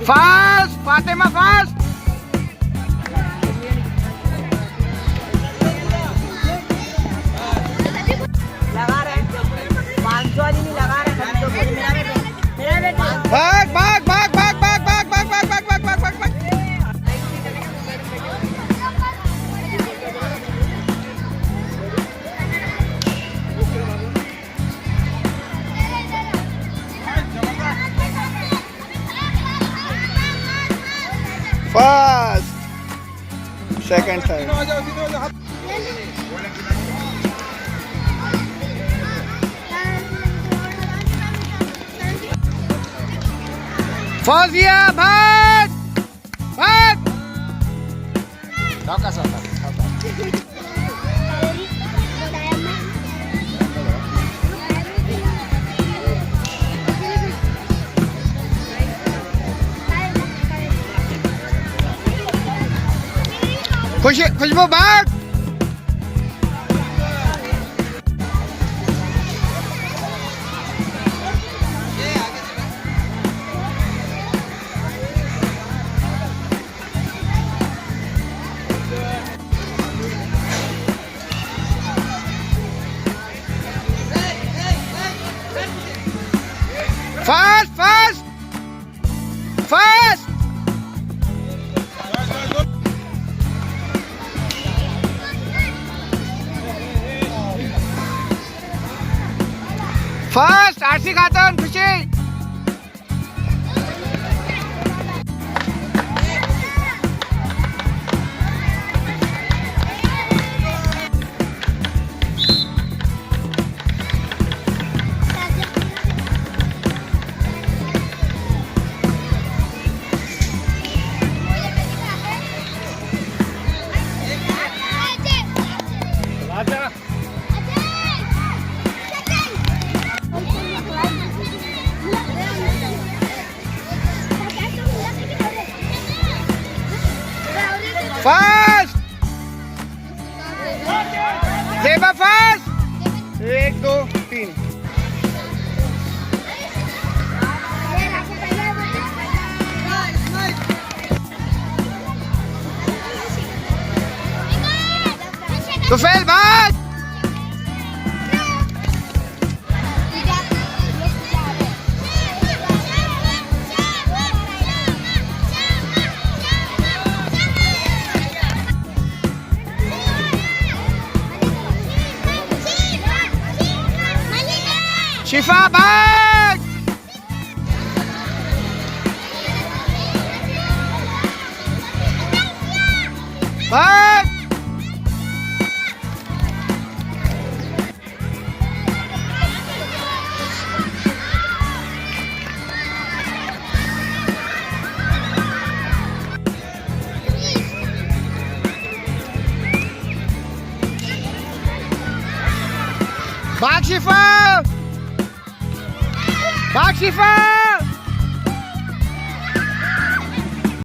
Fast Fatima fast. लगा रहे हैं 500 वाली नहीं लगा रहे हैं तो मेरा बेटा भाग भाग भाग भाग भाग भाग भाग भाग भाग भाग भाग भाग भाग. Fast second side. फौजिया भाग भाग. सावकाश सावकाश सावकाश. खुशबू भाग. Fast fast fast. Fast RC खातून खुशी. फास्ट जेबा फास्ट. 1 2 3. तुफैल भाग. शिफा भाग. भाग. भाग शिफा. भाग शिफा.